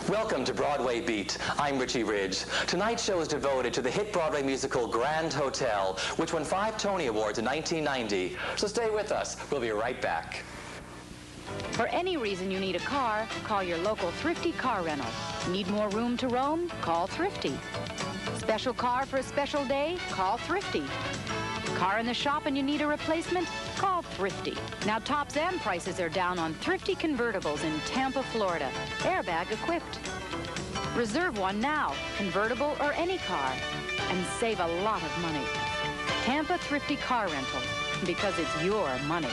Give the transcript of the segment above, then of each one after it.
Welcome to Broadway Beat. I'm Richie Ridge. Tonight's show is devoted to the hit Broadway musical Grand Hotel, which won 5 Tony Awards in 1990. So stay with us. We'll be right back. For any reason you need a car, call your local Thrifty car rental. Need more room to roam? Call Thrifty. Special car for a special day? Call Thrifty. Car in the shop and you need a replacement? Call Thrifty. Now tops and prices are down on Thrifty convertibles in Tampa, Florida. Airbag equipped. Reserve one now, convertible or any car, and save a lot of money. Tampa Thrifty Car Rental, because it's your money.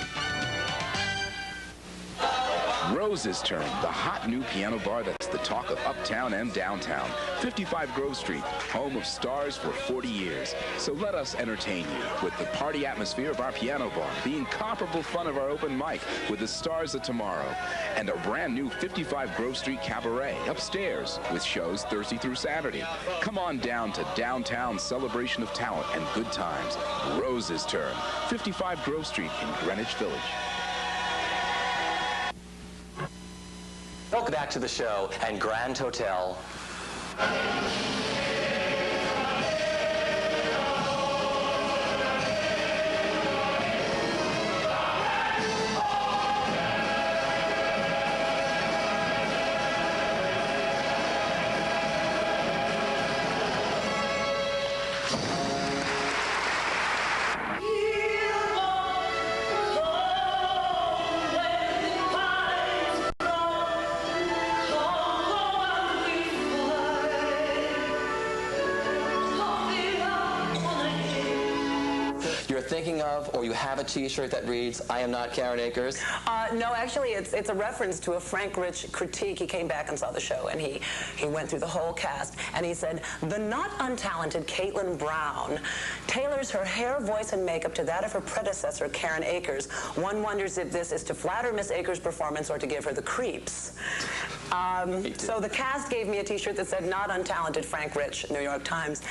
Rose's Turn, the hot new piano bar that's the talk of uptown and downtown. 55 Grove Street, home of stars for 40 years. So let us entertain you with the party atmosphere of our piano bar, the incomparable fun of our open mic with the stars of tomorrow, and our brand new 55 Grove Street Cabaret upstairs with shows Thursday through Saturday. Come on down to downtown celebration of talent and good times. Rose's Turn, 55 Grove Street in Greenwich Village. Welcome back to the show and Grand Hotel. Thinking of, or you have a T-shirt that reads, "I am not Karen Akers"? No, actually, it's a reference to a Frank Rich critique. He came back and saw the show, and he went through the whole cast, and he said, "The not untalented Caitlin Brown tailors her hair, voice, and makeup to that of her predecessor, Karen Akers. One wonders if this is to flatter Miss Akers' performance or to give her the creeps." So the cast gave me a T-shirt that said, "Not untalented Frank Rich," New York Times.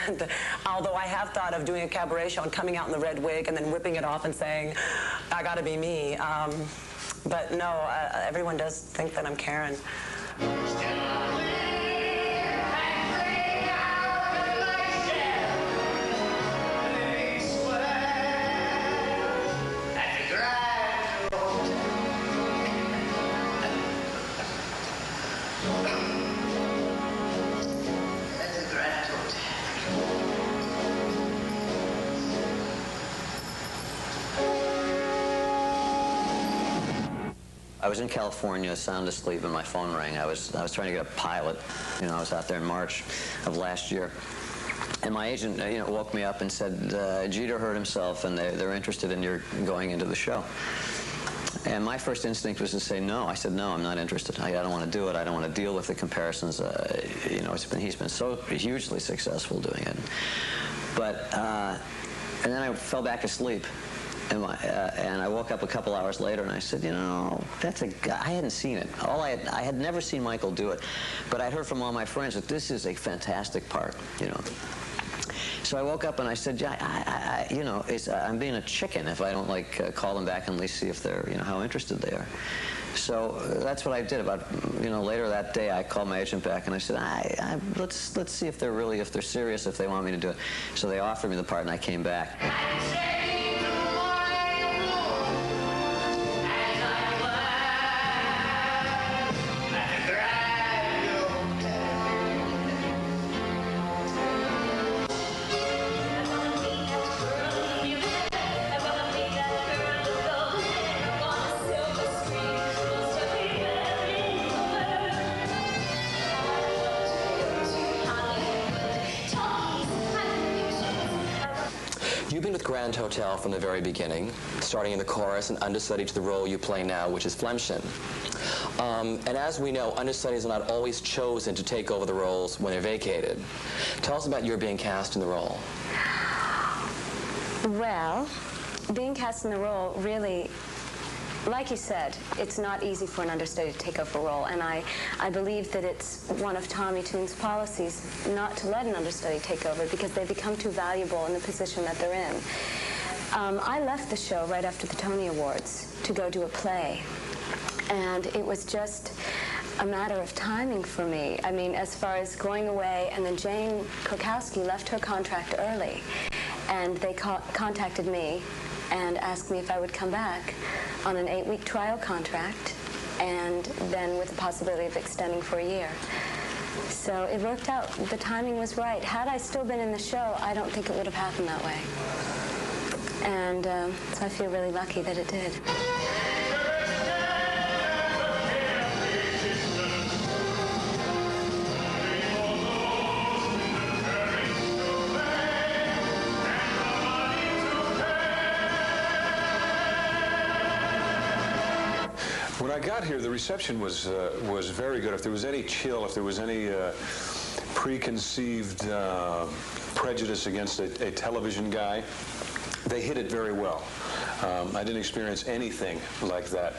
And although I have thought of doing a cabaret show and coming out in the red wig and then whipping it off and saying, "I gotta be me." But no, everyone does think that I'm Karen. I was in California, sound asleep, and my phone rang. I was trying to get a pilot. You know, I was out there in March of last year. And my agent, woke me up and said, Jeter hurt himself, and they're interested in your going into the show. And my first instinct was to say no. I said, no, I'm not interested. I don't want to do it. I don't want to deal with the comparisons. He's been so hugely successful doing it. But, and then I fell back asleep. And I woke up a couple hours later and I said, that's a guy. I hadn't seen it. I had never seen Michael do it, but I'd heard from all my friends that this is a fantastic part, So I woke up and I said, I'm being a chicken if I don't call them back and at least see if they're, how interested they are. So that's what I did. About, later that day, I called my agent back and I said, let's see if they're serious, if they want me to do it. So they offered me the part and I came back. You've been with Grand Hotel from the very beginning, starting in the chorus and understudy to the role you play now, which is Flemschen. And as we know, understudies are not always chosen to take over the roles when they're vacated. Tell us about your being cast in the role. Well, being cast in the role really, like you said, it's not easy for an understudy to take over a role, and I believe that it's one of Tommy Toon's policies not to let an understudy take over because they become too valuable in the position that they're in. I left the show right after the Tony Awards to go do a play, and it was just a matter of timing for me. I mean, as far as going away, and then Jane Krakowski left her contract early, and they contacted me and asked me if I would come back on an 8-week trial contract, and then with the possibility of extending for a year. So it worked out. The timing was right. Had I still been in the show, I don't think it would have happened that way. And so I feel really lucky that it did. When I got here, the reception was very good. If there was any chill, if there was any preconceived prejudice against a television guy, they hit it very well. I didn't experience anything like that.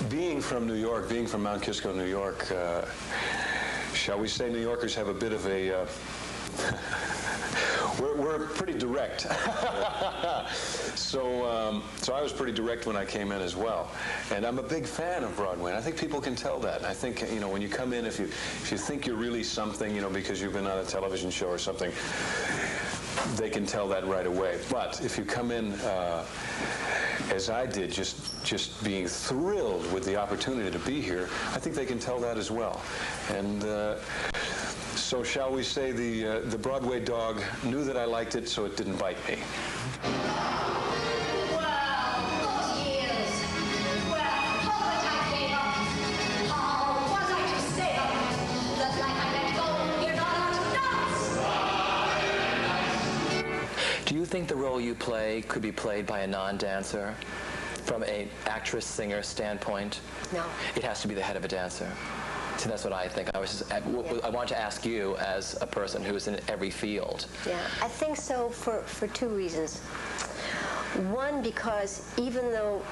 Being from New York, being from Mount Kisco, New York, shall we say New Yorkers have a bit of a... We're pretty direct. So I was pretty direct when I came in as well. And I'm a big fan of Broadway, and I think people can tell that. And I think, you know, when you come in, if you think you're really something, you know, because you've been on a television show or something, they can tell that right away. But if you come in, as I did, just being thrilled with the opportunity to be here, I think they can tell that as well. And so shall we say the Broadway dog knew that I liked it, so it didn't bite me. Do you think the role you play could be played by a non-dancer from an actress-singer standpoint? No. It has to be the head of a dancer. See, that's what I think. I want to ask you as a person who is in every field. Yeah, I think so for two reasons. One, because even though,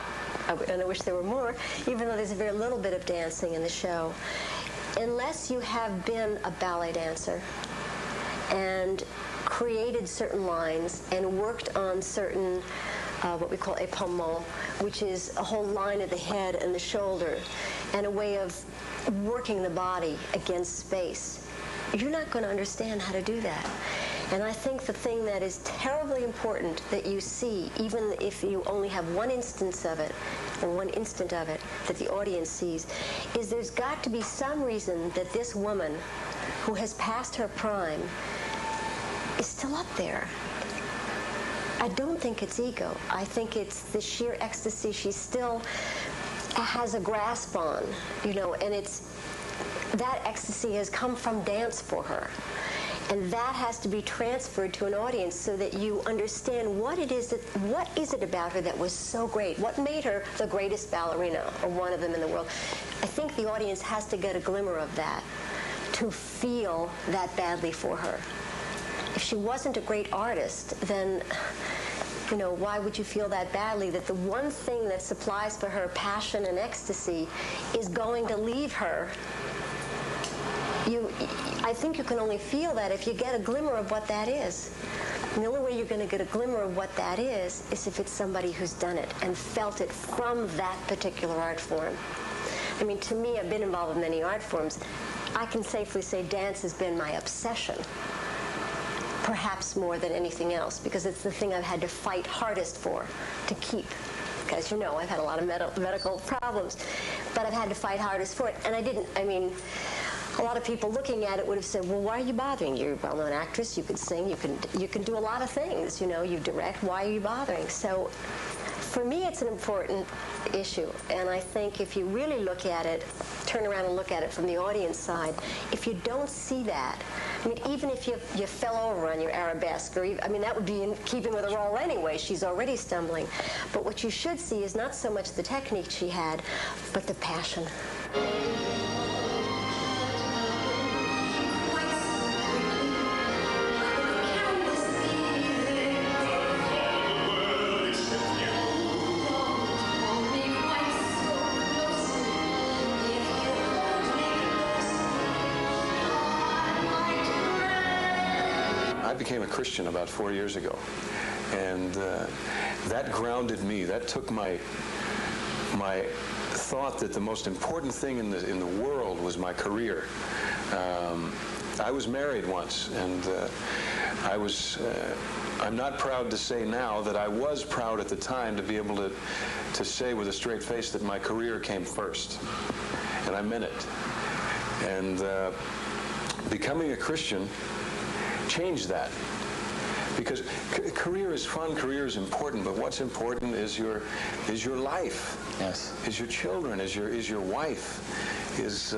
and I wish there were more, even though there's a very little bit of dancing in the show, unless you have been a ballet dancer and created certain lines and worked on certain what we call épaulement, which is a whole line of the head and the shoulder and a way of working the body against space, you're not going to understand how to do that. And I think the thing that is terribly important that you see, even if you only have one instance of it, or one instant of it, that the audience sees, is there's got to be some reason that this woman, who has passed her prime, is still up there. I don't think it's ego. I think it's the sheer ecstasy she still has a grasp on, you know, and it's that ecstasy has come from dance for her. And that has to be transferred to an audience so that you understand what is it about her that was so great? What made her the greatest ballerina, or one of them in the world? I think the audience has to get a glimmer of that to feel that badly for her. If she wasn't a great artist, then, you know, why would you feel that badly that the one thing that supplies for her passion and ecstasy is going to leave her? I think you can only feel that if you get a glimmer of what that is. And the only way you're going to get a glimmer of what that is if it's somebody who's done it and felt it from that particular art form. I mean, to me, I've been involved in many art forms. I can safely say dance has been my obsession, perhaps more than anything else, because it's the thing I've had to fight hardest for, to keep. As you know, I've had a lot of medical problems, but I've had to fight hardest for it. And a lot of people looking at it would have said, well, why are you bothering? You're a well-known actress, you can sing, you can do a lot of things, you know, you direct, why are you bothering? So for me, it's an important issue, and I think if you really look at it, turn around and look at it from the audience side, if you don't see that, I mean, even if you fell over on your arabesque, or even, I mean, that would be in keeping with her role anyway, she's already stumbling, but what you should see is not so much the technique she had, but the passion. became a Christian about 4 years ago, and that grounded me. That took my thought that the most important thing in the world was my career. I was married once, and I'm not proud to say now that I was proud at the time to be able to say with a straight face that my career came first, and I meant it. And becoming a Christian changed that, because career is fun, career is important, but what's important is your life. Yes. Is your children, is your wife, is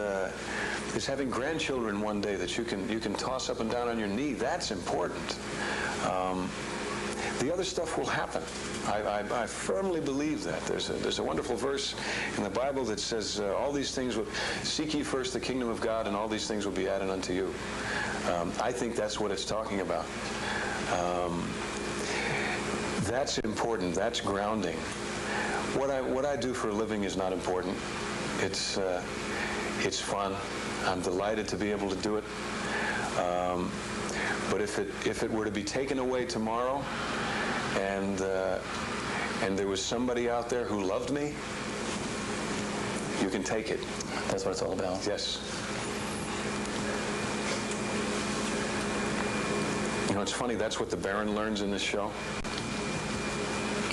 having grandchildren one day that you can toss up and down on your knee. That's important. The other stuff will happen. I firmly believe that. There's a wonderful verse in the Bible that says, all these things will, seek ye first the kingdom of God, and all these things will be added unto you. I think that's what it's talking about. That's important. That's grounding. What I do for a living is not important. It's fun. I'm delighted to be able to do it. But if it were to be taken away tomorrow, and there was somebody out there who loved me, you can take it. That's what it's all about. Yes. You know, it's funny. That's what the Baron learns in this show.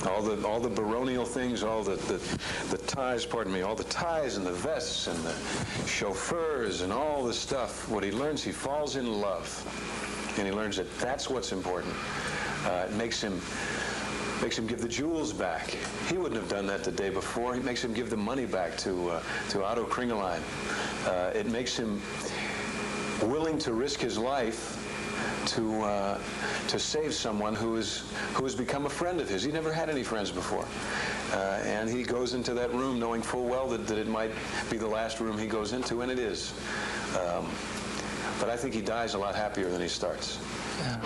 All the baronial things, all the ties, pardon me, all the ties and the vests and the chauffeurs and all this stuff. What he learns, he falls in love, and he learns that that's what's important. It makes him give the jewels back. He wouldn't have done that the day before. It makes him give the money back to Otto Kringelheim. It makes him willing to risk his life to save someone who has become a friend of his. He never had any friends before, and he goes into that room knowing full well that it might be the last room he goes into, and it is. But I think he dies a lot happier than he starts. Yeah.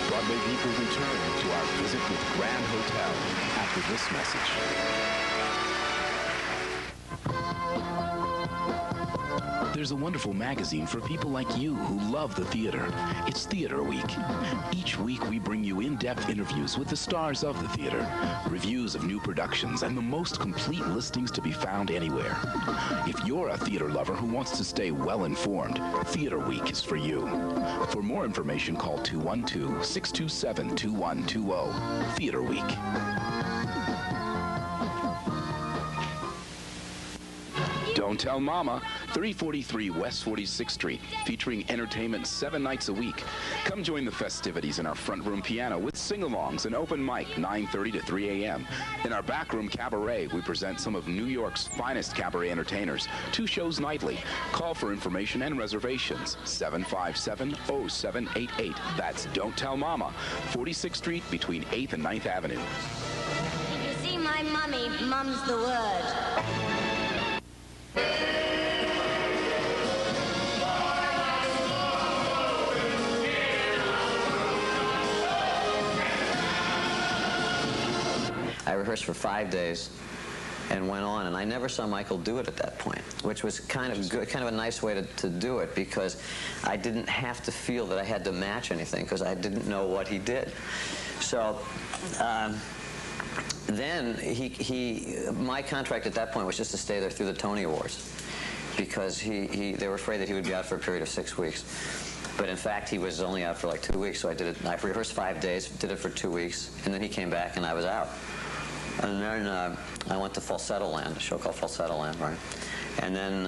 Broadway people return to our visit with Grand Hotel after this message. There's a wonderful magazine for people like you who love the theater. It's Theater Week. Each week we bring you in-depth interviews with the stars of the theater, reviews of new productions, and the most complete listings to be found anywhere. If you're a theater lover who wants to stay well-informed, Theater Week is for you. For more information, call 212-627-2120. Theater Week. Don't Tell Mama, 343 West 46th Street, featuring entertainment 7 nights a week. Come join the festivities in our front room piano with sing-alongs and open mic 9:30 to 3 a.m. In our back room cabaret, we present some of New York's finest cabaret entertainers. 2 shows nightly. Call for information and reservations, 757-0788. That's Don't Tell Mama, 46th Street between 8th and 9th Avenue. If you see my mummy, mum's the word. I rehearsed for 5 days and went on, and I never saw Michael do it at that point, which was kind of good, kind of a nice way to do it, because I didn't have to feel that I had to match anything, because I didn't know what he did. So then my contract at that point was just to stay there through the Tony Awards, because they were afraid that he would be out for a period of 6 weeks. But in fact, he was only out for like 2 weeks, so I did it. I rehearsed 5 days, did it for 2 weeks, and then he came back and I was out. And then I went to Falsetto Land, a show called Falsetto Land, right? And then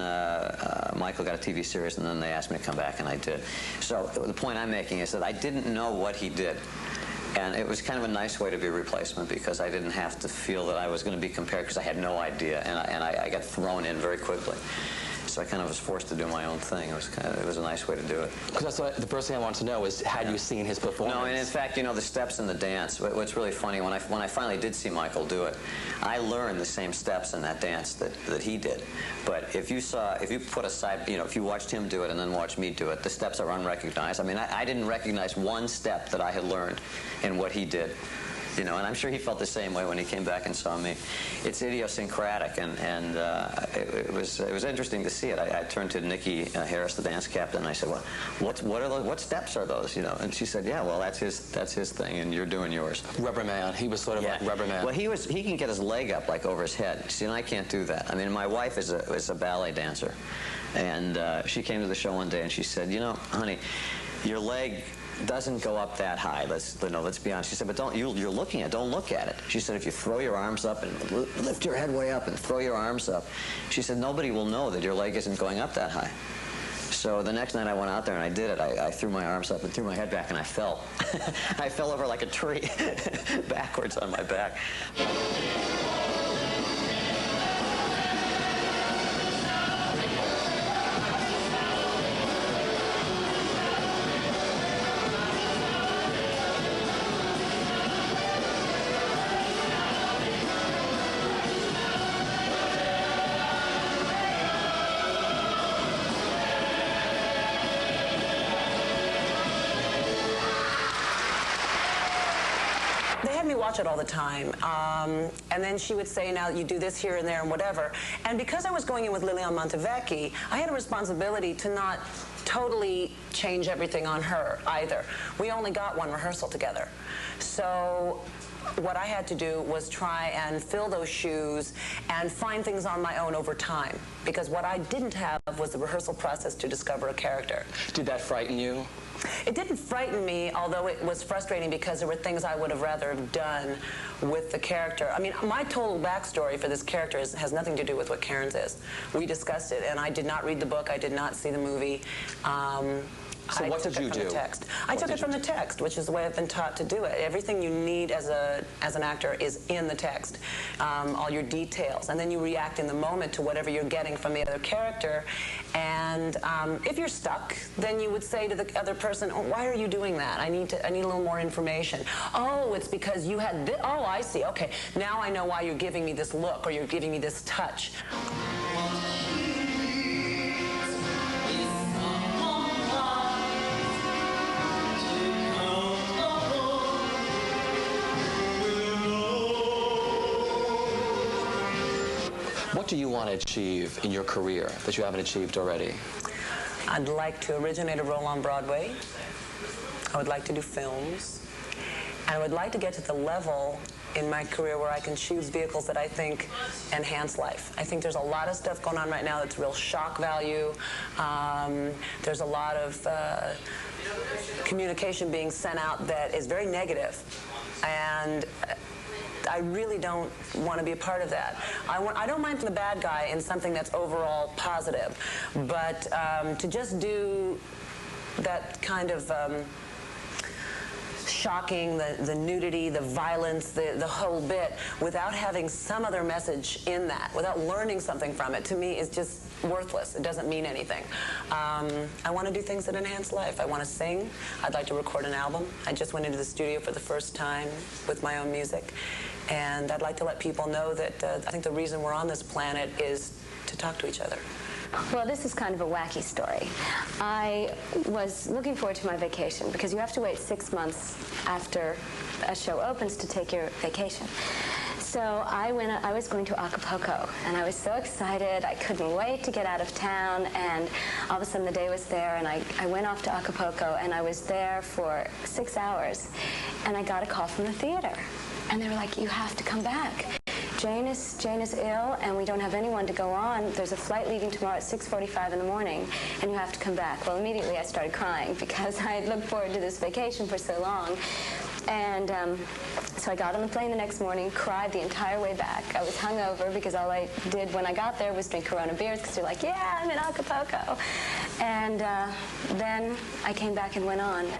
Michael got a TV series, and then they asked me to come back, and I did. So the point I'm making is that I didn't know what he did. And it was kind of a nice way to be a replacement, because I didn't have to feel that I was going to be compared, because I had no idea, and I got thrown in very quickly. so I kind of was forced to do my own thing. It was a nice way to do it. Because that's what the first thing I wanted to know is, had you seen his performance? No, and in fact, you know, the steps in the dance, what's really funny, when I finally did see Michael do it, I learned the same steps in that dance that he did. But if you put aside, you know, if you watched him do it and then watched me do it, the steps are unrecognized. I mean, I didn't recognize one step that I had learned in what he did. You know, and I'm sure he felt the same way when he came back and saw me. It's idiosyncratic, and it was interesting to see it. I turned to Nikki Harris, the dance captain, and I said, "Well, what steps are those?" You know, and she said, "Yeah, well, that's his thing, and you're doing yours." Rubber man. He was sort of like Rubber man. Well, he can get his leg up like over his head. See, and I can't do that. I mean, my wife is a ballet dancer, and she came to the show one day and she said, "You know, honey, your leg doesn't go up that high. Let's be honest." She said, "But you're looking at it. Don't look at it." She said, "If you throw your arms up and lift your head way up and throw your arms up," she said, "nobody will know that your leg isn't going up that high." So the next night I went out there and I did it. I threw my arms up and threw my head back and I fell. I fell over like a tree, backwards on my back. Watch it all the time, and then she would say, "Now you do this here and there and whatever." And because I was going in with Lilian Montevecchi, I had a responsibility to not totally change everything on her either. We only got one rehearsal together, so what I had to do was try and fill those shoes and find things on my own over time, because what I didn't have was the rehearsal process to discover a character. Did that frighten you? It didn't frighten me, although it was frustrating because there were things I would have rather have done with the character. I mean, my total backstory for this character has nothing to do with what Karen's is. We discussed it, and I did not read the book. I did not see the movie. So what did you do? I took it from the text, which is the way I've been taught to do it. Everything you need as an actor is in the text, all your details, and then you react in the moment to whatever you're getting from the other character. And if you're stuck, then you would say to the other person, "Oh, why are you doing that? I need a little more information." "Oh, it's because you had this. Oh, I see. Okay, now I know why you're giving me this look or you're giving me this touch." What do you want to achieve in your career that you haven't achieved already? I'd like to originate a role on Broadway. I would like to do films. And I would like to get to the level in my career where I can choose vehicles that I think enhance life. I think there's a lot of stuff going on right now that's real shock value. There's a lot of communication being sent out that is very negative. And I really don't want to be a part of that. I don't mind the bad guy in something that's overall positive, but to just do that kind of shocking, the nudity, the violence, the whole bit, without having some other message in that, without learning something from it, to me is just worthless. It doesn't mean anything. I want to do things that enhance life. I want to sing. I'd like to record an album. I just went into the studio for the first time with my own music. And I'd like to let people know that I think the reason we're on this planet is to talk to each other. Well, this is kind of a wacky story. I was looking forward to my vacation because you have to wait 6 months after a show opens to take your vacation. So I was going to Acapulco, and I was so excited. I couldn't wait to get out of town, and all of a sudden the day was there, and I went off to Acapulco, and I was there for 6 hours, and I got a call from the theater. And they were like, "You have to come back. Jane is ill, and we don't have anyone to go on. There's a flight leaving tomorrow at 6:45 in the morning, and you have to come back." Well, immediately I started crying because I had looked forward to this vacation for so long. And so I got on the plane the next morning, cried the entire way back. I was hungover because all I did when I got there was drink Corona beers because they're like, "Yeah, I'm in Acapulco." And then I came back and went on.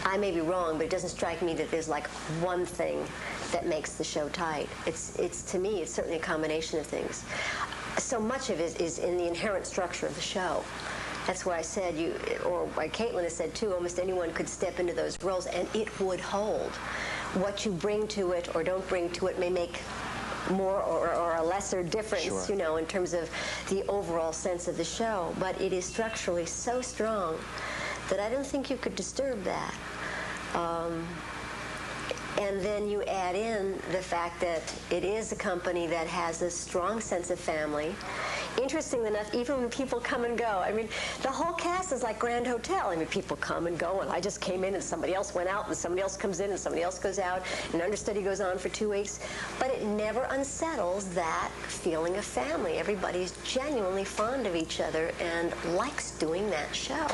I may be wrong, but it doesn't strike me that there's like one thing that makes the show tight. It's to me, it's certainly a combination of things. So much of it is in the inherent structure of the show. That's why I said or why Caitlin has said too, almost anyone could step into those roles and it would hold. What you bring to it or don't bring to it may make more or a lesser difference, sure, you know, in terms of the overall sense of the show. But it is structurally so strong that I don't think you could disturb that. And then you add in the fact that it is a company that has a strong sense of family. Interesting enough, even when people come and go, I mean, the whole cast is like Grand Hotel. I mean, people come and go, and I just came in and somebody else went out, and somebody else comes in and somebody else goes out, and understudy goes on for 2 weeks. But it never unsettles that feeling of family. Everybody's genuinely fond of each other and likes doing that show.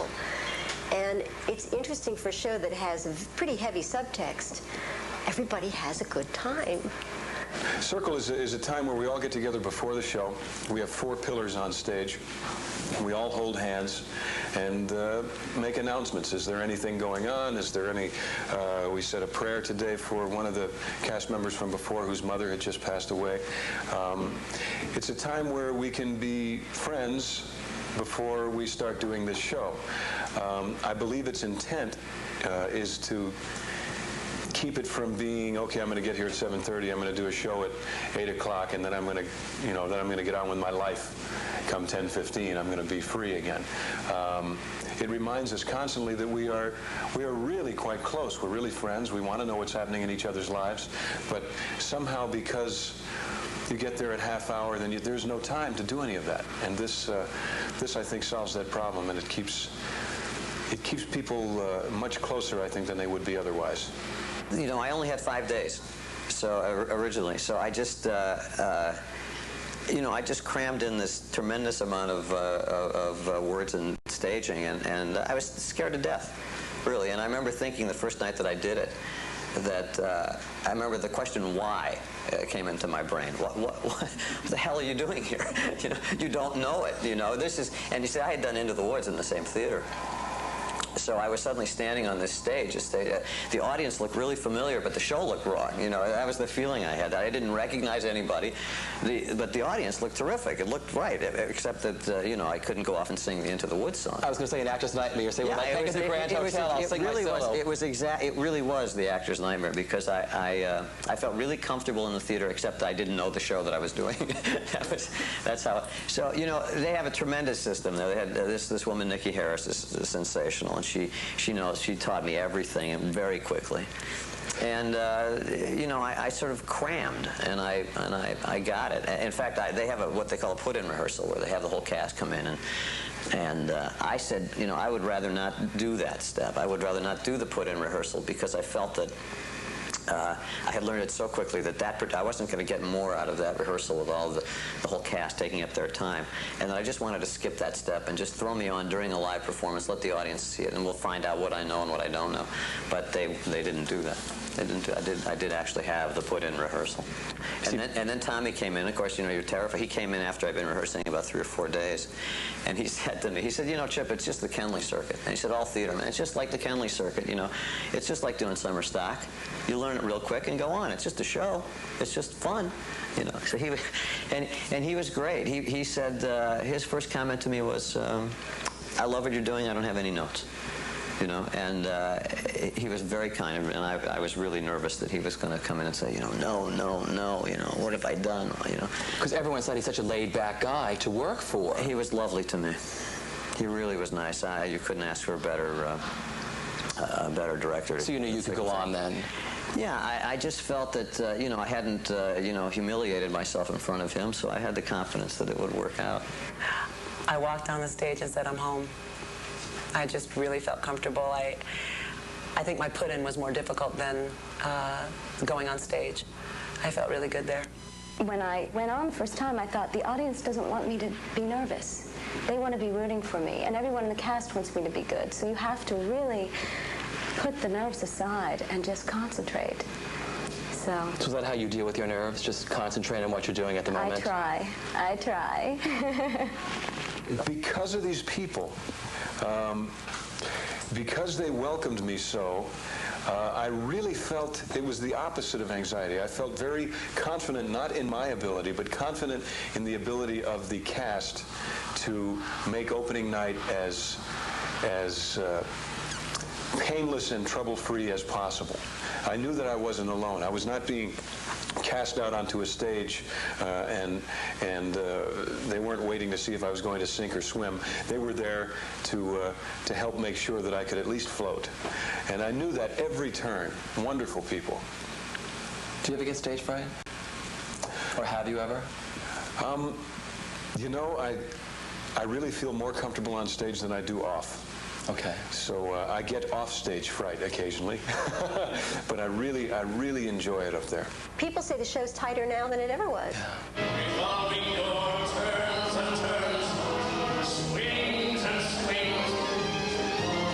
And it's interesting for a show that has a pretty heavy subtext. Everybody has a good time. Circle is a time where we all get together before the show. We have 4 pillars on stage. We all hold hands and make announcements. Is there anything going on? Is there any... we said a prayer today for one of the cast members from before whose mother had just passed away. It's a time where we can be friends before we start doing this show. I believe its intent is to keep it from being, okay, I'm going to get here at 7:30, I'm going to do a show at 8 o'clock, and then I'm going to, you know, then I'm going to get on with my life. Come 10:15, I'm going to be free again. It reminds us constantly that we are really quite close. We're really friends. We want to know what's happening in each other's lives, but somehow because you get there at half hour, then there's no time to do any of that. And this I think solves that problem, and it keeps people much closer, I think, than they would be otherwise. You know, I only had 5 days, so originally. So I just, you know, I just crammed in this tremendous amount of words and staging, and I was scared to death, really. And I remember thinking the first night that I did it, that I remember the question why came into my brain. What the hell are you doing here? You know, you don't know it. You know, this is, and you see, I had done Into the Woods in the same theater. So I was suddenly standing on this stage. The audience looked really familiar, but the show looked wrong. You know, that was the feeling I had. I didn't recognize anybody, but the audience looked terrific. It looked right, except that you know, I couldn't go off and sing the Into the Woods song. I was going to say an actor's nightmare. Say, well, take us to Grand Hotel. I'll sing my solo. It really was the actor's nightmare, because I felt really comfortable in the theater, except I didn't know the show that I was doing. That's how. So you know, they have a tremendous system. They had this woman, Nikki Harris, is sensational. And she taught me everything very quickly, and you know, I sort of crammed, and I got it. In fact, they have what they call a put-in rehearsal, where they have the whole cast come in, and I said, you know, I would rather not do that step. I would rather not do the put-in rehearsal, because I felt that I had learned it so quickly that I wasn't going to get more out of that rehearsal with all the whole cast taking up their time, and I just wanted to skip that step and just throw me on during a live performance, let the audience see it, and we'll find out what I know and what I don't know. But they didn't do that. They didn't. I did actually have the put-in rehearsal, and then Tommy came in. Of course, you know, you're terrified. He came in after I'd been rehearsing about 3 or 4 days, and he said to me, he said, you know, Chip, it's just the Kenley circuit. And he said, all theater, man, it's just like the Kenley circuit. You know, it's just like doing summer stock. You learn it real quick and go on. It's just a show. It's just fun, you know. So he was great. He said his first comment to me was, I love what you're doing. I don't have any notes. You know, and he was very kind, and I was really nervous that he was going to come in and say, you know, no, you know, what have I done, you know. Because everyone said he's such a laid-back guy to work for. He was lovely to me. He really was nice. You couldn't ask for a better director. So you knew you could go on then? Yeah, I just felt that, you know, I hadn't, you know, humiliated myself in front of him, so I had the confidence that it would work out. I walked down the stage and said, I'm home. I just really felt comfortable. I think my put-in was more difficult than going on stage. I felt really good there. When I went on the first time, I thought, the audience doesn't want me to be nervous. They want to be rooting for me, and everyone in the cast wants me to be good. So you have to really put the nerves aside and just concentrate. So is that how you deal with your nerves? Just concentrate on what you're doing at the moment? I try. Because of these people, because they welcomed me so, I really felt it was the opposite of anxiety. I felt very confident, not in my ability, but confident in the ability of the cast to make opening night as painless and trouble-free as possible. I knew that I wasn't alone. I was not being cast out onto a stage and they weren't waiting to see if I was going to sink or swim. They were there to help make sure that I could at least float. And I knew that every turn. Wonderful people. Do you ever get stage fright? Or have you ever? You know, I really feel more comfortable on stage than I do off. Okay. So I get off-stage fright occasionally, but I really enjoy it up there. People say the show's tighter now than it ever was. Revolving door turns and turns, swings and swings,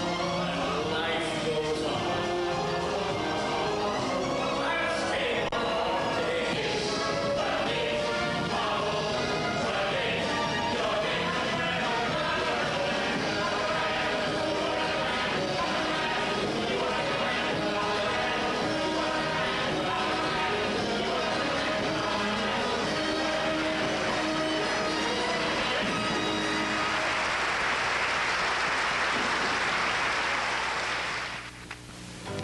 and life goes on. I'll stay all day, but day, tomorrow, but day, your day.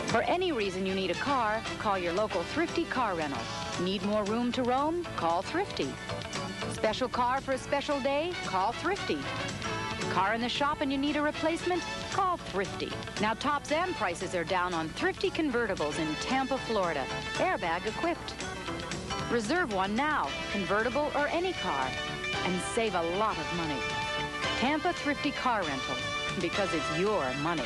For any reason you need a car, call your local Thrifty car rental. Need more room to roam? Call Thrifty. Special car for a special day? Call Thrifty. Car in the shop and you need a replacement? Call Thrifty. Now tops and prices are down on Thrifty convertibles in Tampa, Florida. Airbag equipped. Reserve one now, convertible or any car, and save a lot of money. Tampa Thrifty car rental, because it's your money.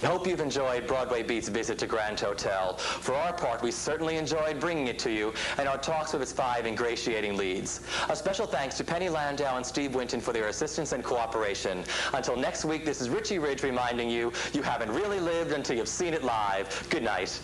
I hope you've enjoyed Broadway Beat's visit to Grand Hotel. For our part, we certainly enjoyed bringing it to you and our talks with its 5 ingratiating leads. A special thanks to Penny Landau and Steve Winton for their assistance and cooperation. Until next week, this is Richie Ridge reminding you, you haven't really lived until you've seen it live. Good night.